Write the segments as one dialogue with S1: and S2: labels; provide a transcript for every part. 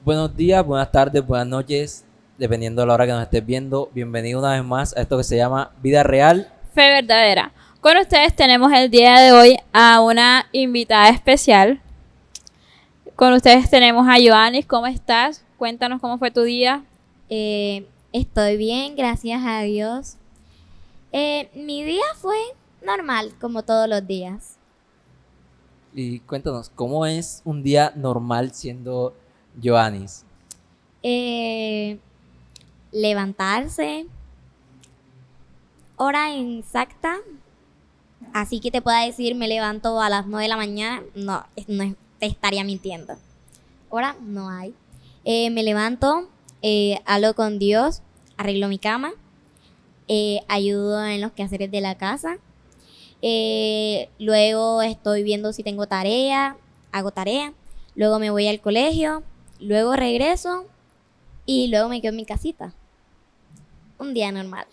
S1: Buenos días, buenas tardes, buenas noches, dependiendo de la hora que nos estés viendo. Bienvenido una vez más a esto que se llama Vida Real.
S2: Fe verdadera. Con ustedes tenemos el día de hoy a una invitada especial. Con ustedes tenemos a Joanis. ¿Cómo estás? Cuéntanos cómo fue tu día.
S3: Estoy bien, gracias a Dios. Mi día fue normal, como todos los días.
S1: Y cuéntanos, ¿cómo es un día normal siendo Joanis?
S3: Eh, Levantarse, hora exacta, así que te pueda decir me levanto a las 9 de la mañana, te estaría mintiendo. Hora no hay. Me levanto, hablo con Dios, arreglo mi cama, ayudo en los quehaceres de la casa. Luego estoy viendo si tengo tarea, hago tarea. Luego me voy al colegio, luego regreso y luego me quedo en mi casita. Un día normal.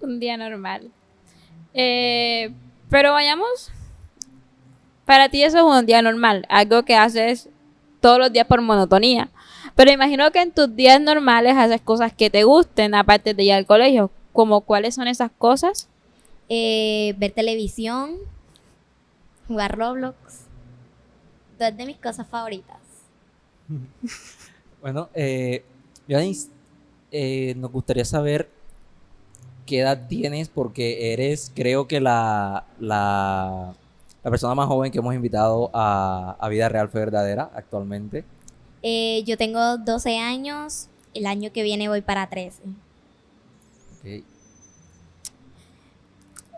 S2: Un día normal. Pero vayamos. Para ti eso es un día normal. Algo que haces todos los días por monotonía. Pero imagino que en tus días normales haces cosas que te gusten, aparte de ir al colegio. ¿Como cuáles son esas cosas?
S3: Ver televisión, jugar Roblox. Dos de mis cosas favoritas.
S1: Bueno, Joanis, nos gustaría saber qué edad tienes porque eres, creo que la persona más joven que hemos invitado a Vida Real Fe Verdadera actualmente.
S3: Yo tengo 12 años, el año que viene voy para 13.
S1: Ok.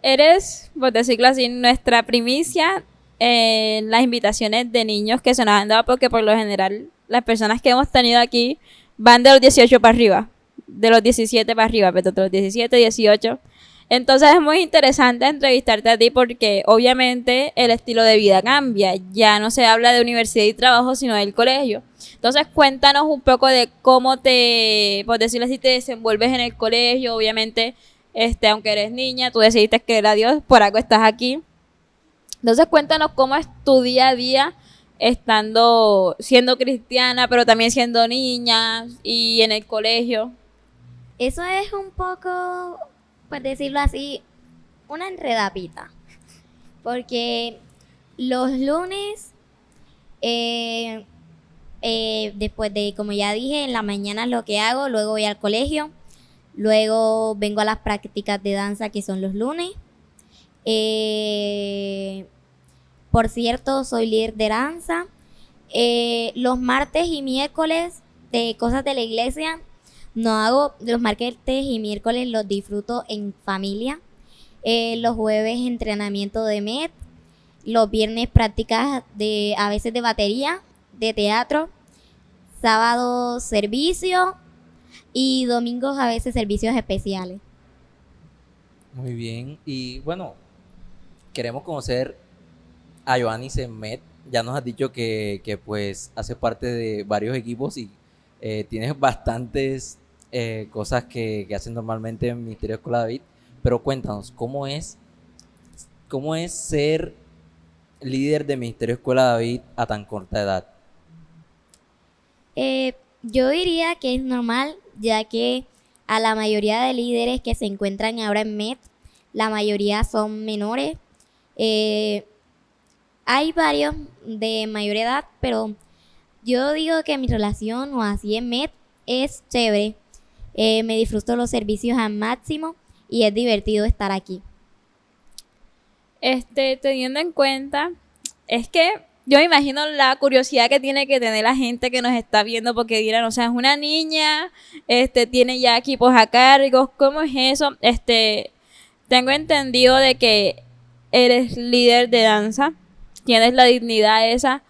S2: Eres, por decirlo así, nuestra primicia en las invitaciones de niños que se nos han dado, porque por lo general las personas que hemos tenido aquí van de los 18 para arriba, de los 17 para arriba, pero de los 17, 18. Entonces es muy interesante entrevistarte a ti porque obviamente el estilo de vida cambia. Ya no se habla de universidad y trabajo, sino del colegio. Entonces cuéntanos un poco de cómo te, por decirlo así, te desenvuelves en el colegio. Obviamente, aunque eres niña, tú decidiste creer a Dios, por algo estás aquí. Entonces cuéntanos cómo es tu día a día siendo cristiana, pero también siendo niña y en el colegio.
S3: Eso es un poco, por decirlo así, una enredapita. Porque los lunes, eh, después de, como ya dije, en la mañana es lo que hago, luego voy al colegio, luego vengo a las prácticas de danza que son los lunes. Por cierto, soy líder de danza. Los martes y miércoles de cosas de la iglesia no hago. Los martes y miércoles los disfruto en familia. Los jueves entrenamiento de MED. Los viernes prácticas a veces de batería, de teatro. Sábado servicio y domingos a veces servicios especiales.
S1: Muy bien. Y bueno, queremos conocer a Joanis en Met. Ya nos has dicho que pues hace parte de varios equipos y tienes bastantes cosas que hacen normalmente en Ministerio Escolar David. Pero cuéntanos, ¿cómo es ser líder de Ministerio Escuela David a tan corta edad?
S3: Yo diría que es normal, ya que a la mayoría de líderes que se encuentran ahora en MED, la mayoría son menores. Eh, Hay varios de mayor edad, pero yo digo que mi relación o así en MED es chévere. Me disfruto los servicios al máximo y es divertido estar aquí.
S2: Teniendo en cuenta, es que yo me imagino la curiosidad que tiene que tener la gente que nos está viendo, porque dirán, o sea, es una niña, tiene ya equipos a cargo, ¿cómo es eso? Tengo entendido de que eres líder de danza, tienes la dignidad esa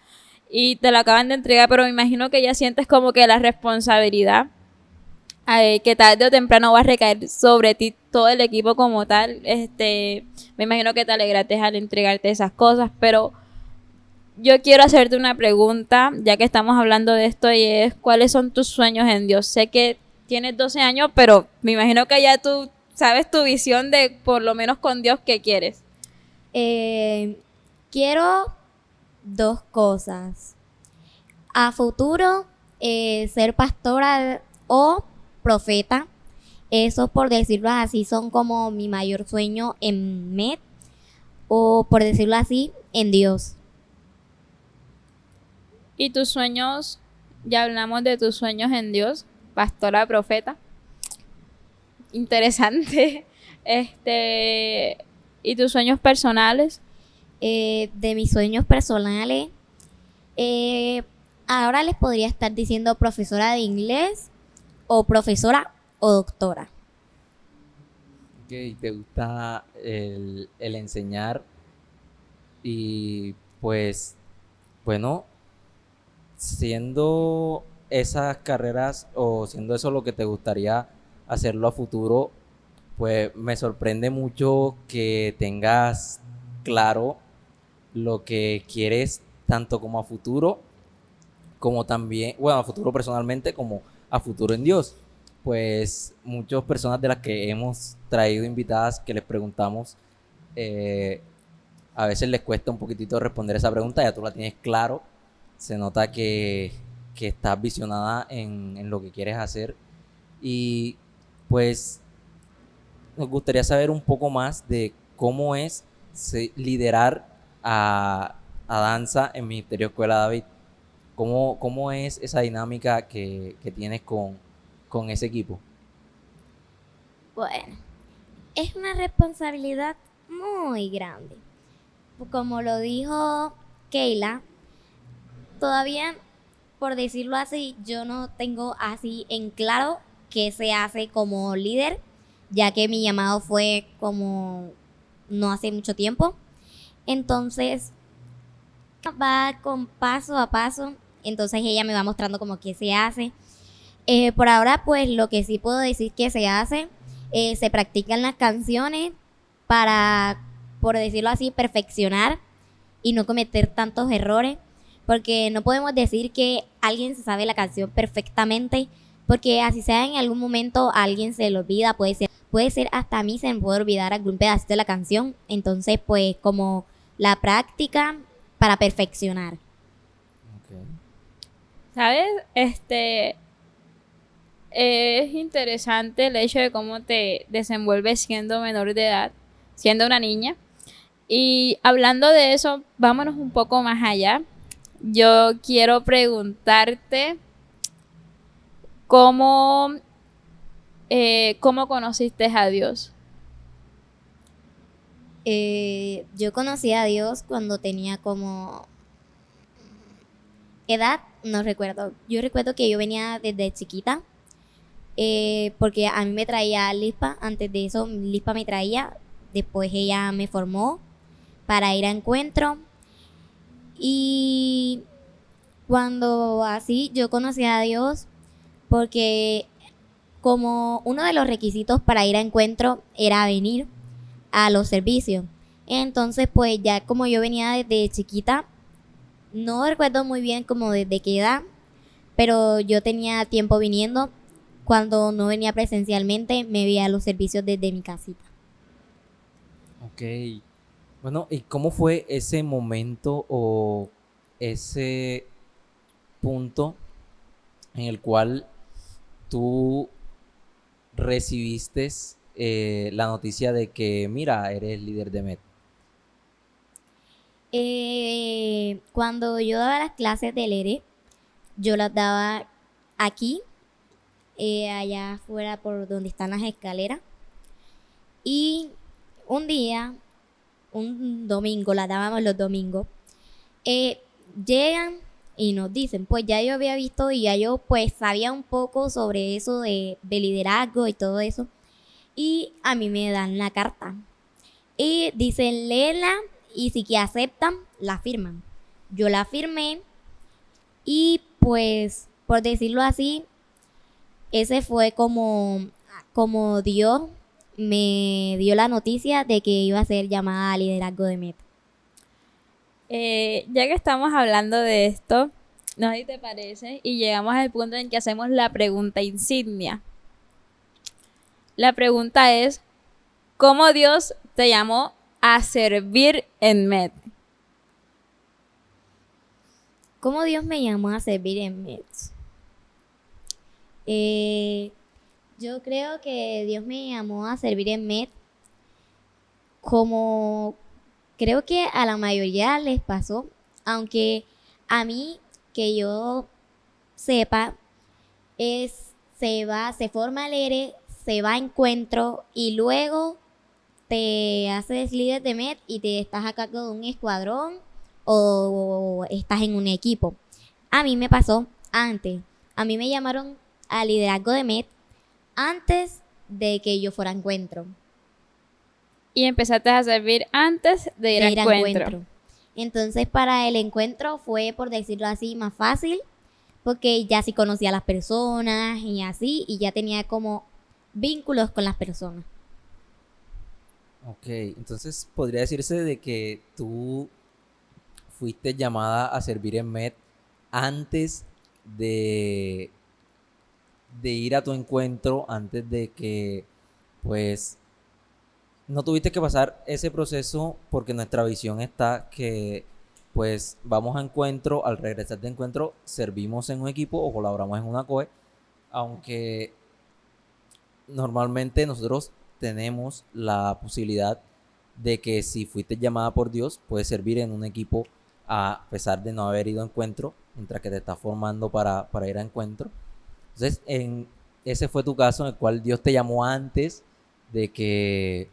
S2: y te la acaban de entregar, pero me imagino que ya sientes como que la responsabilidad que tarde o temprano va a recaer sobre ti todo el equipo como tal. Me imagino que te alegraste al entregarte esas cosas, pero yo quiero hacerte una pregunta, ya que estamos hablando de esto, y es, ¿cuáles son tus sueños en Dios? Sé que tienes 12 años, pero me imagino que ya tú sabes tu visión de, por lo menos con Dios, ¿qué quieres?
S3: Quiero dos cosas. A futuro, ser pastora o profeta. Eso, por decirlo así, son como mi mayor sueño en MED, o por decirlo así, en Dios.
S2: ¿Y tus sueños? Ya hablamos de tus sueños en Dios, pastora, profeta. Interesante. ¿Y tus sueños personales?
S3: De mis sueños personales, eh, ahora les podría estar diciendo profesora de inglés o profesora o doctora.
S1: Ok, te gusta el enseñar y pues, bueno, siendo esas carreras o siendo eso lo que te gustaría hacerlo a futuro, pues me sorprende mucho que tengas claro lo que quieres tanto como a futuro, como también, bueno, a futuro personalmente, como a futuro en Dios. Pues muchas personas de las que hemos traído invitadas que les preguntamos, eh, a veces les cuesta un poquitito responder esa pregunta, ya tú la tienes claro, se nota que estás visionada en lo que quieres hacer y pues nos gustaría saber un poco más de cómo es liderar a danza en Ministerio Escuela David. ¿Cómo es esa dinámica que tienes con ese equipo?
S3: Bueno, es una responsabilidad muy grande. Como lo dijo Keila, todavía, por decirlo así, yo no tengo así en claro qué se hace como líder, ya que mi llamado fue como no hace mucho tiempo. Entonces, va con paso a paso. Entonces ella me va mostrando como qué se hace. Por ahora, pues lo que sí puedo decir que se hace, se practican las canciones para, por decirlo así, perfeccionar y no cometer tantos errores, porque no podemos decir que alguien se sabe la canción perfectamente, porque así sea en algún momento a alguien se le olvida, puede ser hasta a mí se me puede olvidar algún pedacito de la canción. Entonces, pues como la práctica para perfeccionar.
S1: Okay.
S2: ¿Sabes? Es interesante el hecho de cómo te desenvuelves siendo menor de edad, siendo una niña. Y hablando de eso, vámonos un poco más allá. Yo quiero preguntarte cómo, cómo conociste a Dios.
S3: Yo conocí a Dios cuando tenía como edad, no recuerdo. Yo recuerdo que yo venía desde chiquita, porque a mí me traía Lispa. Antes de eso, Lispa me traía. Después ella me formó para ir a encuentro. Y cuando así yo conocí a Dios, porque como uno de los requisitos para ir a encuentro era venir a los servicios. Entonces, pues ya como yo venía desde chiquita, no recuerdo muy bien como desde qué edad, pero yo tenía tiempo viniendo. Cuando no venía presencialmente, me veía a los servicios desde mi casita.
S1: Ok. Bueno, ¿y cómo fue ese momento o ese punto en el cual tú recibiste la noticia de que, mira, eres líder de MED?
S3: Cuando yo daba las clases del ERE, yo las daba aquí, allá afuera por donde están las escaleras. Y un día, un domingo, las dábamos los domingos, llegan y nos dicen, pues ya yo había visto y ya yo pues sabía un poco sobre eso de liderazgo y todo eso. Y a mí me dan la carta. Y dicen, léela y si que aceptan, la firman. Yo la firmé y pues, por decirlo así, ese fue como Dios me dio la noticia de que iba a ser llamada a liderazgo de MED.
S2: Ya que estamos hablando de esto, no sé si te parece, y llegamos al punto en que hacemos la pregunta insignia. La pregunta es, ¿cómo Dios te llamó a servir en MED?
S3: ¿Cómo Dios me llamó a servir en MED? Eh, yo creo que Dios me llamó a servir en MED como creo que a la mayoría les pasó, aunque a mí, que yo sepa, se forma el ERE, se va a encuentro y luego te haces líder de MED y te estás a cargo de un escuadrón o estás en un equipo. A mí me pasó antes. A mí me llamaron a liderazgo de MED antes de que yo fuera a encuentro.
S2: Y empezaste a servir antes de ir a encuentro.
S3: Entonces para el encuentro fue, por decirlo así, más fácil, porque ya sí conocía a las personas y así, y ya tenía como vínculos con las personas.
S1: Ok, entonces podría decirse de que tú fuiste llamada a servir en MED antes de, de ir a tu encuentro, antes de que pues no tuviste que pasar ese proceso porque nuestra visión está que pues vamos a encuentro, al regresar de encuentro servimos en un equipo o colaboramos en una COE, aunque normalmente nosotros tenemos la posibilidad de que si fuiste llamada por Dios, puedes servir en un equipo a pesar de no haber ido a encuentro, mientras que te estás formando para ir a encuentro. Entonces, ese fue tu caso en el cual Dios te llamó antes de que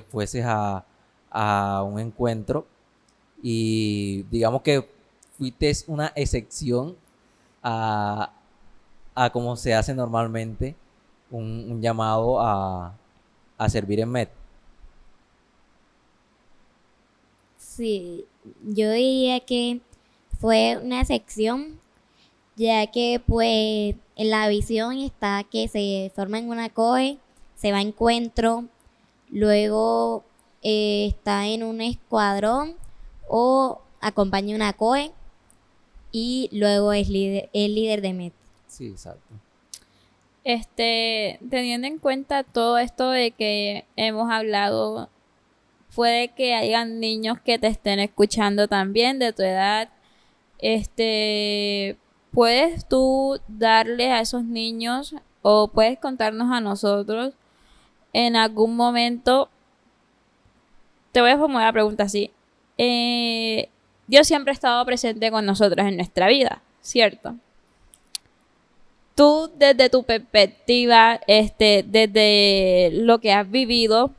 S1: fueses a un encuentro y digamos que fuiste una excepción a, a como se hace normalmente un llamado a servir en MED.
S3: Sí, yo diría que fue una excepción, ya que pues en la visión está que se forma en una COE, se va a encuentro, luego está en un escuadrón o acompaña una COE y luego es líder de MED.
S1: Sí, exacto.
S2: Teniendo en cuenta todo esto de que hemos hablado, puede que hayan niños que te estén escuchando también de tu edad. ¿Puedes tú darle a esos niños o puedes contarnos a nosotros en algún momento? Te voy a formular la pregunta así. Dios siempre ha estado presente con nosotros en nuestra vida, ¿cierto? Tú, desde tu perspectiva, desde lo que has vivido,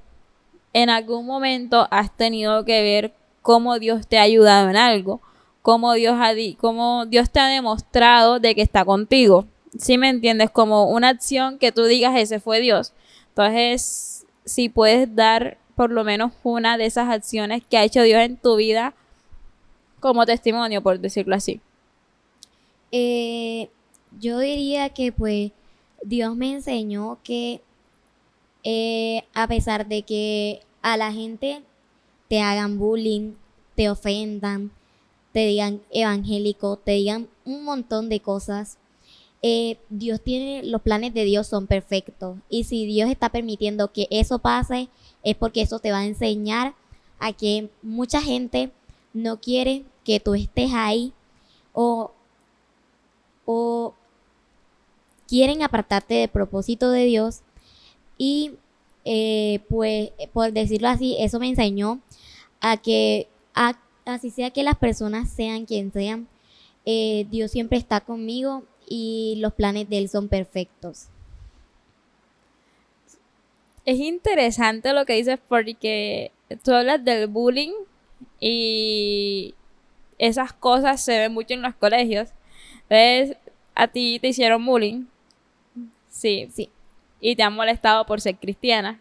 S2: en algún momento has tenido que ver cómo Dios te ha ayudado en algo, cómo Dios te ha demostrado de que está contigo. ¿Sí me entiendes? Como una acción que tú digas, ese fue Dios. Entonces, si puedes dar por lo menos una de esas acciones que ha hecho Dios en tu vida como testimonio, por decirlo así.
S3: Yo diría que pues Dios me enseñó que a pesar de que a la gente te hagan bullying, te ofendan, te digan evangélico, te digan un montón de cosas, los planes de Dios son perfectos. Y si Dios está permitiendo que eso pase, es porque eso te va a enseñar a que mucha gente no quiere que tú estés ahí o quieren apartarte del propósito de Dios. Y pues por decirlo así, eso me enseñó a que así sea que las personas sean quien sean, Dios siempre está conmigo y los planes de Él son perfectos.
S2: Es interesante lo que dices porque tú hablas del bullying y esas cosas se ven mucho en los colegios. Entonces, ¿a ti te hicieron bullying? Sí. Y te han molestado por ser cristiana.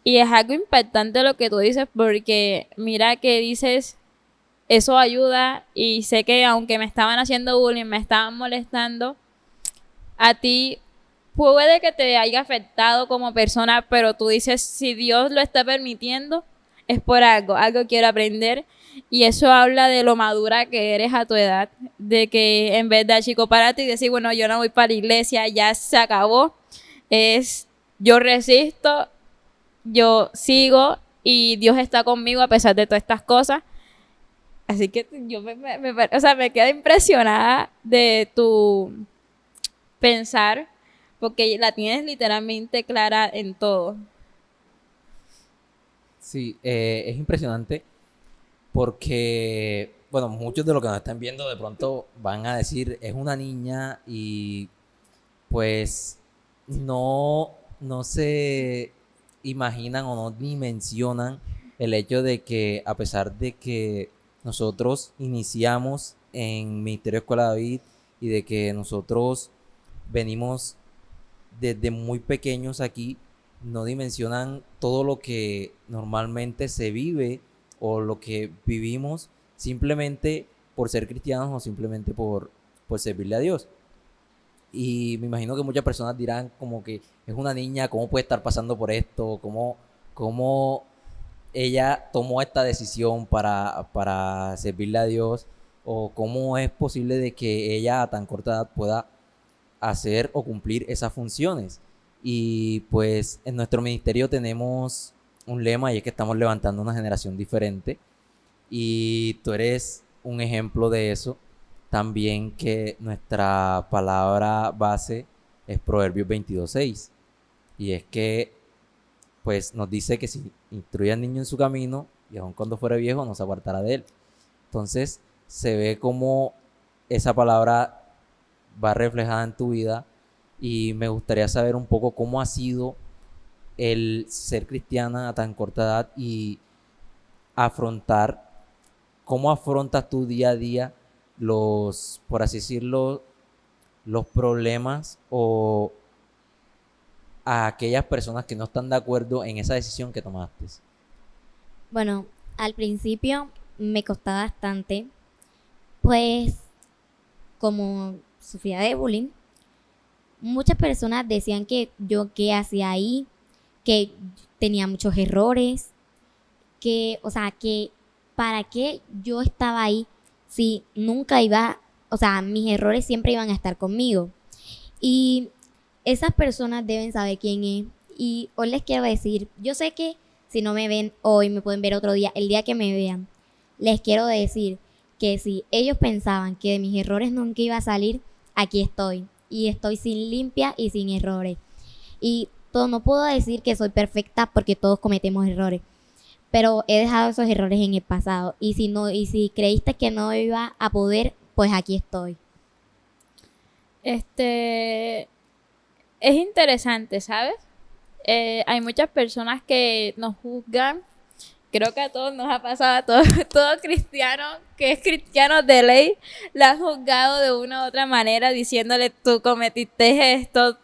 S2: Y es algo impactante lo que tú dices porque mira que dices, eso ayuda y sé que aunque me estaban haciendo bullying, me estaban molestando, a ti puede que te haya afectado como persona, pero tú dices, si Dios lo está permitiendo, es por algo quiero aprender. Y eso habla de lo madura que eres a tu edad, de que en vez de achicopalarte y decir, bueno, yo no voy para la iglesia, ya se acabó, yo resisto, yo sigo y Dios está conmigo a pesar de todas estas cosas. Así que yo me quedo impresionada de tu pensar, porque la tienes literalmente clara en todo.
S1: Sí, es impresionante porque, bueno, muchos de los que nos están viendo de pronto van a decir, es una niña y pues no se imaginan o no dimensionan el hecho de que a pesar de que nosotros iniciamos en Ministerio Escuela David y de que nosotros venimos desde muy pequeños aquí, no dimensionan todo lo que normalmente se vive o lo que vivimos simplemente por ser cristianos o simplemente por servirle a Dios. Y me imagino que muchas personas dirán como que es una niña, ¿cómo puede estar pasando por esto? ¿Cómo ella tomó esta decisión para servirle a Dios? ¿O cómo es posible de que ella a tan corta edad pueda hacer o cumplir esas funciones? Y pues en nuestro ministerio tenemos un lema y es que estamos levantando una generación diferente y tú eres un ejemplo de eso. También que nuestra palabra base es Proverbios 22:6 y es que pues nos dice que si instruye al niño en su camino y aun cuando fuere viejo no se apartará de él. Entonces se ve como esa palabra va reflejada en tu vida y me gustaría saber un poco cómo ha sido el ser cristiana a tan corta edad y afrontar, cómo afrontas tu día a día los, por así decirlo, los problemas o a aquellas personas que no están de acuerdo en esa decisión que tomaste.
S3: Bueno, al principio me costaba bastante, pues como sufría de bullying, muchas personas decían que yo qué hacía ahí, que tenía muchos errores, que, o sea, que para qué yo estaba ahí si nunca iba, o sea, mis errores siempre iban a estar conmigo. Y esas personas deben saber quién es. Y hoy les quiero decir, yo sé que si no me ven hoy, me pueden ver otro día, el día que me vean, les quiero decir que si ellos pensaban que de mis errores nunca iba a salir, aquí estoy. Y estoy sin limpia y sin errores. Y no puedo decir que soy perfecta porque todos cometemos errores, pero he dejado esos errores en el pasado. Y si creíste que no iba a poder, pues aquí estoy.
S2: Es interesante, ¿sabes? Hay muchas personas que nos juzgan. Creo que a todos nos ha pasado, a todo, todo cristiano que es cristiano de ley, la han juzgado de una u otra manera, diciéndole tú cometiste esto,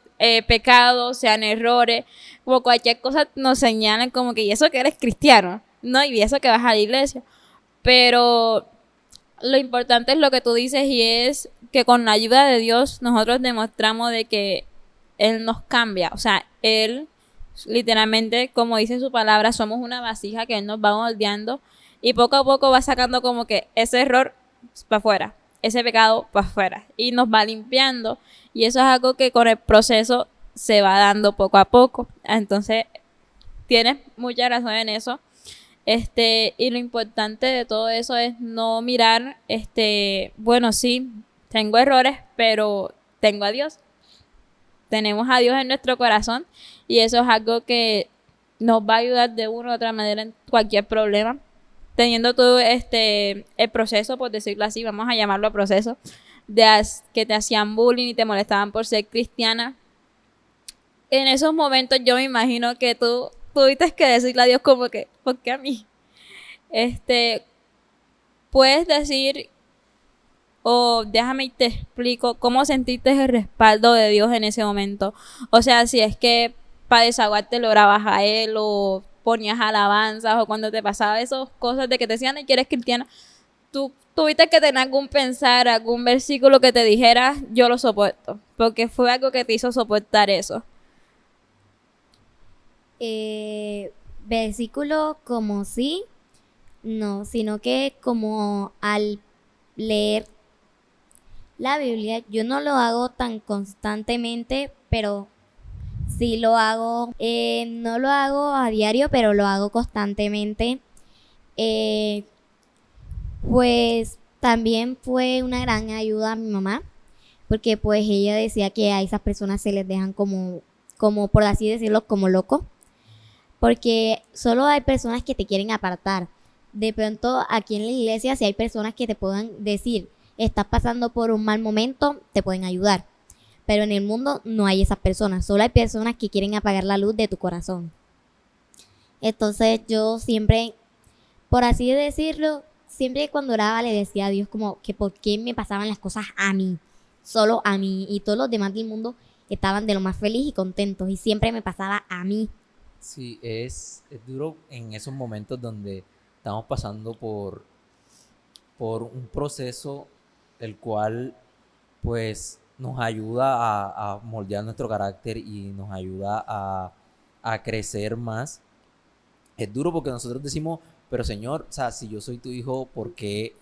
S2: pecados, sean errores, como cualquier cosa nos señalan como que y eso que eres cristiano, ¿no? Y eso que vas a la iglesia. Pero lo importante es lo que tú dices y es que con la ayuda de Dios nosotros demostramos de que Él nos cambia, o sea, Él literalmente, como dice su palabra, somos una vasija que Él nos va moldeando y poco a poco va sacando como que ese error para afuera, ese pecado para afuera y nos va limpiando y eso es algo que con el proceso se va dando poco a poco. Entonces, tienes mucha razón en eso. Y lo importante de todo eso es no mirar, bueno, sí, tengo errores, pero tengo a Dios. Tenemos a Dios en nuestro corazón y eso es algo que nos va a ayudar de una u otra manera en cualquier problema. Teniendo todo el proceso, por decirlo así, vamos a llamarlo proceso, que te hacían bullying y te molestaban por ser cristiana. En esos momentos yo me imagino que tú tuviste que decirle a Dios como que, ¿por qué a mí? Puedes decir, o déjame y te explico, ¿cómo sentiste el respaldo de Dios en ese momento? O sea, si es que para desahogarte lo orabas a Él, o ponías alabanzas, o cuando te pasaba esas cosas de que te decían que eres cristiana, tú tuviste que tener algún pensar, algún versículo que te dijera, yo lo soporto, porque fue algo que te hizo soportar eso.
S3: Versículo como sí, no, sino que como al leer la Biblia, yo no lo hago tan constantemente, pero sí lo hago, no lo hago a diario, pero lo hago constantemente. Pues también fue una gran ayuda a mi mamá, porque pues ella decía que a esas personas se les dejan como por así decirlo, como locos, porque solo hay personas que te quieren apartar. De pronto aquí en la iglesia, si hay personas que te puedan decir, estás pasando por un mal momento, te pueden ayudar. Pero en el mundo no hay esas personas, solo hay personas que quieren apagar la luz de tu corazón. Entonces yo siempre, por así decirlo, siempre cuando oraba le decía a Dios como que por qué me pasaban las cosas a mí, solo a mí, y todos los demás del mundo estaban de lo más feliz y contentos, y siempre me pasaba a mí.
S1: Sí, es duro en esos momentos donde estamos pasando por un proceso el cual pues nos ayuda a moldear nuestro carácter y nos ayuda a crecer más. Es duro porque nosotros decimos, pero Señor, o sea, si yo soy tu hijo, ¿por qué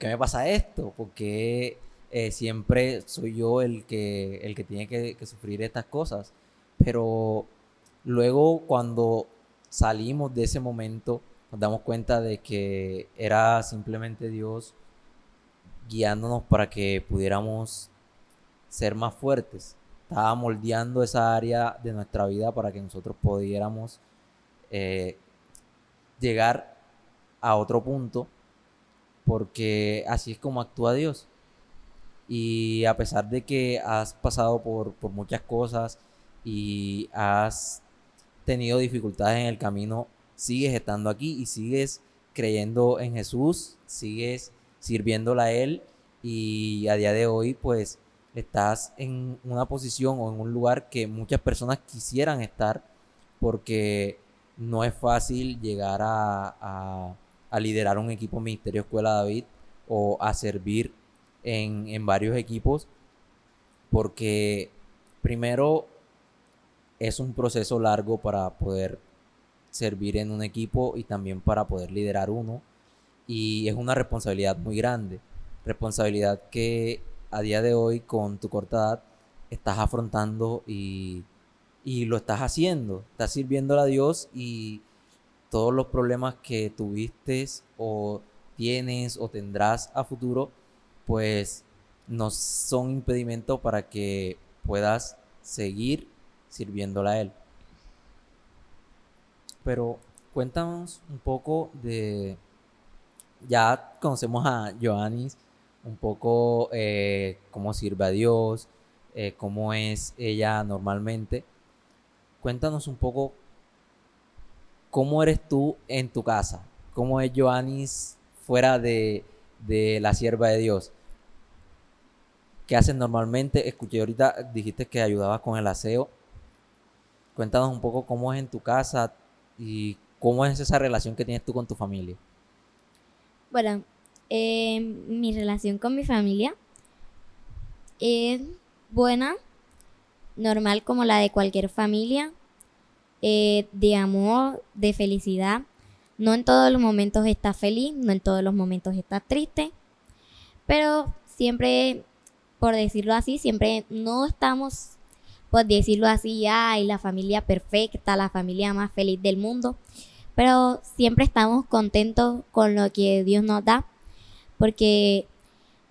S1: me pasa esto? ¿Por qué siempre soy yo el que tiene que sufrir estas cosas? Pero luego cuando salimos de ese momento, nos damos cuenta de que era simplemente Dios guiándonos para que pudiéramos ser más fuertes. Estaba moldeando esa área de nuestra vida para que nosotros pudiéramos eh, llegar a otro punto, porque así es como actúa Dios. Y a pesar de que has pasado por muchas cosas y has tenido dificultades en el camino, sigues estando aquí y sigues creyendo en Jesús, sigues sirviéndole a Él y a día de hoy pues estás en una posición o en un lugar que muchas personas quisieran estar porque no es fácil llegar a liderar un equipo Ministerio Escuela David o a servir en varios equipos porque primero es un proceso largo para poder servir en un equipo y también para poder liderar uno y es una responsabilidad muy grande, responsabilidad que a día de hoy con tu corta edad estás afrontando y lo estás haciendo, estás sirviéndole a Dios y todos los problemas que tuviste o tienes o tendrás a futuro pues no son impedimento para que puedas seguir sirviéndole a Él. Pero cuéntanos un poco ya conocemos a Joannis, un poco cómo sirve a Dios, cómo es ella normalmente. Cuéntanos un poco cómo eres tú en tu casa, cómo es Joannis fuera de la sierva de Dios. ¿Qué haces normalmente? Escuché ahorita, dijiste que ayudabas con el aseo. Cuéntanos un poco cómo es en tu casa y cómo es esa relación que tienes tú con tu familia.
S3: Bueno, mi relación con mi familia es buena, normal como la de cualquier familia, de amor, de felicidad. No en todos los momentos estás feliz, no en todos los momentos estás triste, pero siempre, por decirlo así, siempre no estamos, por decirlo así, ay, la familia perfecta, la familia más feliz del mundo, pero siempre estamos contentos con lo que Dios nos da, porque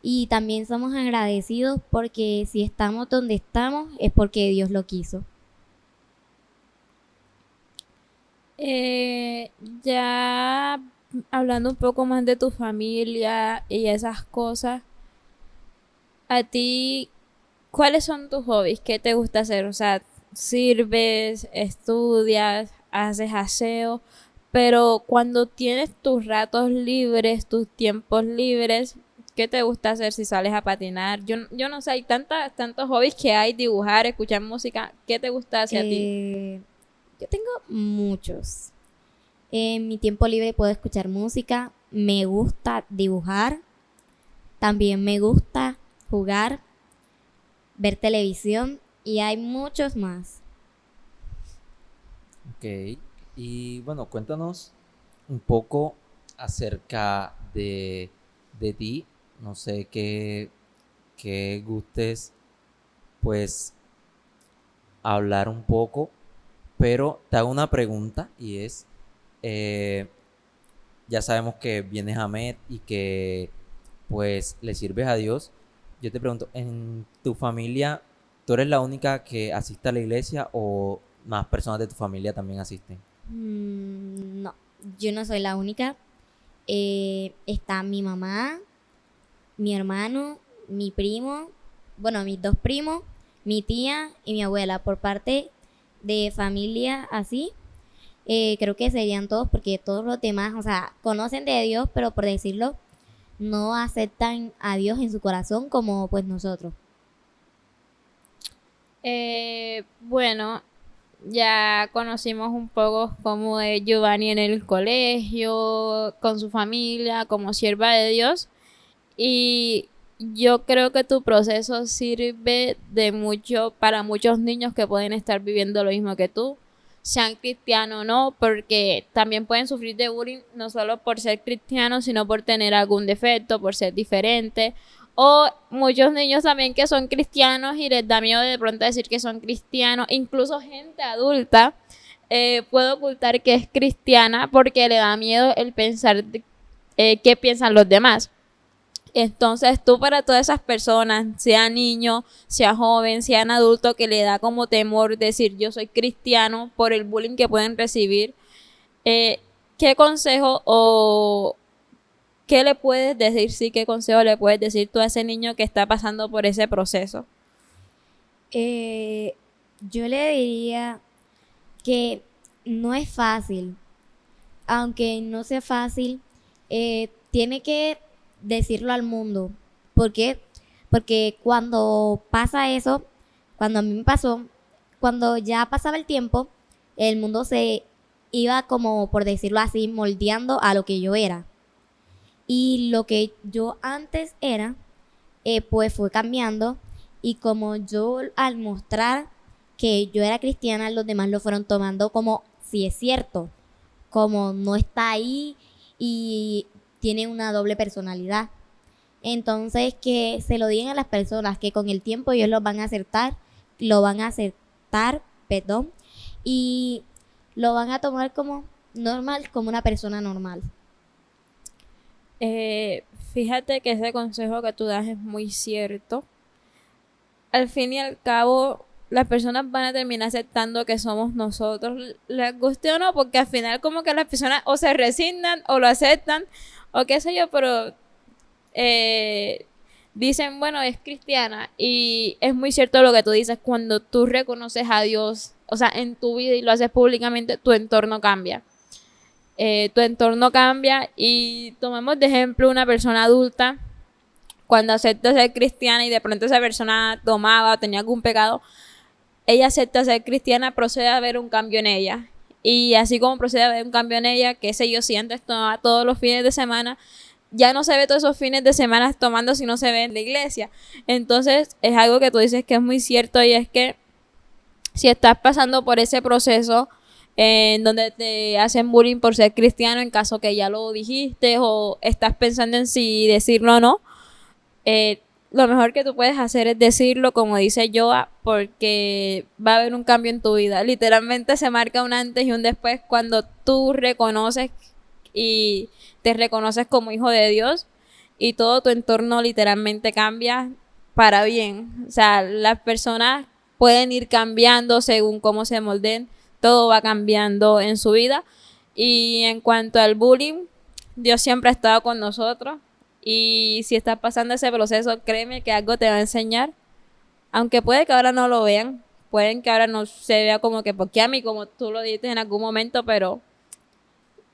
S3: y también somos agradecidos porque si estamos donde estamos es porque Dios lo quiso.
S2: Ya hablando un poco más de tu familia y esas cosas, a ti, ¿cuáles son tus hobbies? ¿Qué te gusta hacer? O sea, sirves, estudias, haces aseo, pero cuando tienes tus ratos libres, tus tiempos libres, ¿qué te gusta hacer si sales a patinar? Yo no sé, hay tantos hobbies que hay, dibujar, escuchar música. ¿Qué te gusta hacer a ti?
S3: Yo tengo muchos. En mi tiempo libre puedo escuchar música, me gusta dibujar, también me gusta jugar, ver televisión y hay muchos más.
S1: Ok, y bueno, cuéntanos un poco acerca de ti, no sé qué gustes pues hablar un poco, pero te hago una pregunta y es, eh, ya sabemos que vienes a Met y que pues le sirves a Dios. yo te pregunto, ¿en tu familia tú eres la única que asiste a la iglesia o más personas de tu familia también asisten?
S3: No, yo no soy la única. Está mi mamá, mi hermano, mi primo, bueno, mis dos primos, mi tía y mi abuela. Por parte de familia así, creo que serían todos, porque todos los demás, o sea, conocen de Dios, pero por decirlo, no aceptan a Dios en su corazón como pues nosotros.
S2: Bueno, ya conocimos un poco cómo es Giovanni en el colegio, con su familia, como sierva de Dios. Y yo creo que tu proceso sirve de mucho para muchos niños que pueden estar viviendo lo mismo que tú, sean cristianos o no, porque también pueden sufrir de bullying no solo por ser cristianos, sino por tener algún defecto, por ser diferente. O muchos niños también que son cristianos y les da miedo de pronto decir que son cristianos, incluso gente adulta puede ocultar que es cristiana porque le da miedo el pensar qué piensan los demás. Entonces tú para todas esas personas, sea niño, sea joven, sean adulto, que le da como temor decir yo soy cristiano por el bullying que pueden recibir, ¿qué consejo o qué le puedes decir, sí, qué consejo le puedes decir tú a ese niño que está pasando por ese proceso?
S3: Yo le diría que no es fácil, aunque no sea fácil, tiene que decirlo al mundo. ¿Por qué? Porque cuando pasa eso, cuando a mí me pasó, cuando ya pasaba el tiempo, el mundo se iba como, por decirlo así, moldeando a lo que yo era. Y lo que yo antes era, pues fue cambiando. Y como yo al mostrar que yo era cristiana, los demás lo fueron tomando como si es cierto, como no está ahí y tiene una doble personalidad. Entonces que se lo digan a las personas que con el tiempo ellos lo van a aceptar, perdón, y lo van a tomar como normal, como una persona normal.
S2: Fíjate que ese consejo que tú das es muy cierto. Al fin y al cabo, las personas van a terminar aceptando que somos nosotros, les guste o no, porque al final como que las personas o se resignan o lo aceptan o qué sé yo, pero dicen, bueno, es cristiana y es muy cierto lo que tú dices, cuando tú reconoces a Dios, o sea, en tu vida y lo haces públicamente, tu entorno cambia. Tu entorno cambia y tomemos de ejemplo una persona adulta cuando acepta ser cristiana y de pronto esa persona tomaba o tenía algún pecado, ella acepta ser cristiana, procede a ver un cambio en ella. Y así como procede a ver un cambio en ella, que sé yo, si antes tomaba todos los fines de semana, ya no se ve todos esos fines de semana tomando si no se ve en la iglesia. Entonces es algo que tú dices que es muy cierto y es que si estás pasando por ese proceso en donde te hacen bullying por ser cristiano, en caso que ya lo dijiste o estás pensando en si decirlo o no, eh, lo mejor que tú puedes hacer es decirlo, como dice Joa, porque va a haber un cambio en tu vida. Literalmente se marca un antes y un después cuando tú reconoces y te reconoces como hijo de Dios y todo tu entorno literalmente cambia para bien. O sea, las personas pueden ir cambiando según cómo se moldeen, todo va cambiando en su vida. Y en cuanto al bullying, Dios siempre ha estado con nosotros. Y si estás pasando ese proceso, créeme que algo te va a enseñar. Aunque puede que ahora no lo vean, pueden que ahora no se vea como que porque a mí, como tú lo dijiste en algún momento, pero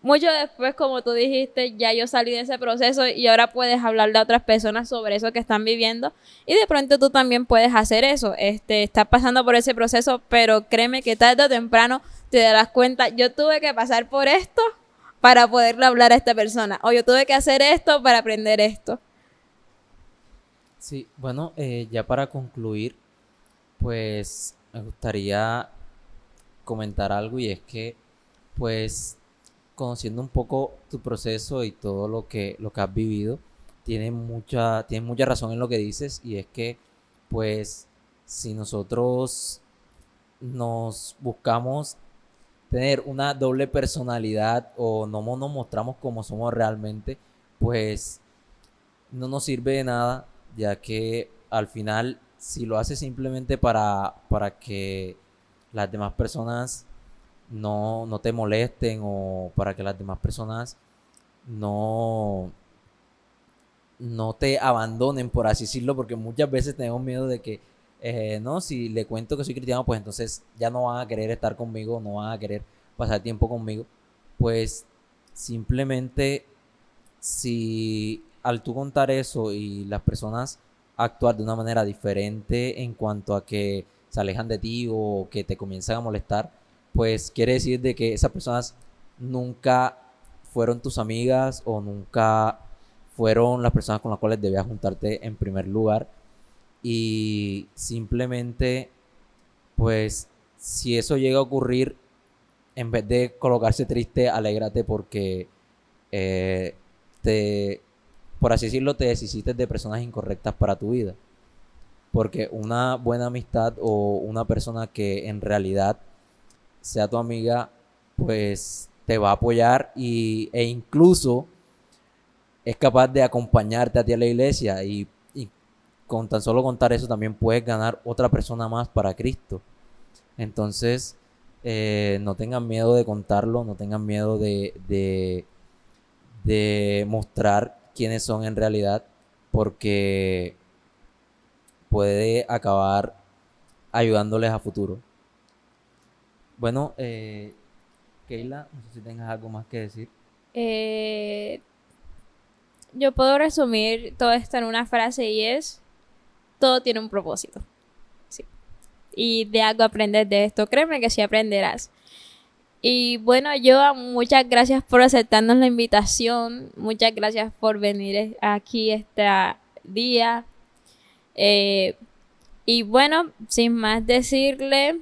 S2: mucho después, como tú dijiste, ya yo salí de ese proceso y ahora puedes hablarle a otras personas sobre eso que están viviendo y de pronto tú también puedes hacer eso. Estás pasando por ese proceso, pero créeme que tarde o temprano te darás cuenta, yo tuve que pasar por esto para poderle hablar a esta persona, o yo tuve que hacer esto para aprender esto.
S1: Sí, bueno, ya para concluir, pues me gustaría comentar algo y es que, pues, conociendo un poco tu proceso y todo lo que has vivido, tienes mucha razón en lo que dices y es que, pues, si nosotros nos buscamos tener una doble personalidad o no nos mostramos como somos realmente, pues no nos sirve de nada, ya que al final, si lo haces simplemente para que las demás personas no te molesten o para que las demás personas no, no te abandonen, por así decirlo, porque muchas veces tenemos miedo de que, no, si le cuento que soy cristiano, pues entonces ya no van a querer estar conmigo, no van a querer pasar tiempo conmigo. Pues simplemente, si al tú contar eso y las personas actuar de una manera diferente en cuanto a que se alejan de ti o que te comienzan a molestar, pues quiere decir de que esas personas nunca fueron tus amigas o nunca fueron las personas con las cuales debías juntarte en primer lugar. Y simplemente, pues, si eso llega a ocurrir, en vez de colocarse triste, alégrate porque eh, te, por así decirlo, te deshiciste de personas incorrectas para tu vida. Porque una buena amistad o una persona que en realidad sea tu amiga, pues te va a apoyar e incluso es capaz de acompañarte a ti a la iglesia y con tan solo contar eso también puedes ganar otra persona más para Cristo. Entonces, no tengan miedo de contarlo, no tengan miedo de mostrar quiénes son en realidad, porque puede acabar ayudándoles a futuro. Bueno, Keila, no sé si tengas algo más que decir.
S2: Yo puedo resumir todo esto en una frase y es: todo tiene un propósito. Sí. Y de algo aprendes de esto. Créeme que sí aprenderás. Y bueno, yo muchas gracias por aceptarnos la invitación. Muchas gracias por venir aquí este día. Y bueno, sin más decirle,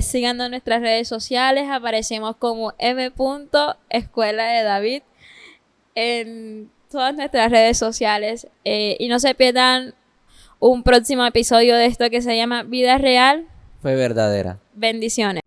S2: síganos en nuestras redes sociales. Aparecemos como M.Escuela de David en todas nuestras redes sociales. Y no se pierdan un próximo episodio de esto que se llama Vida Real.
S1: Fue verdadera.
S2: Bendiciones.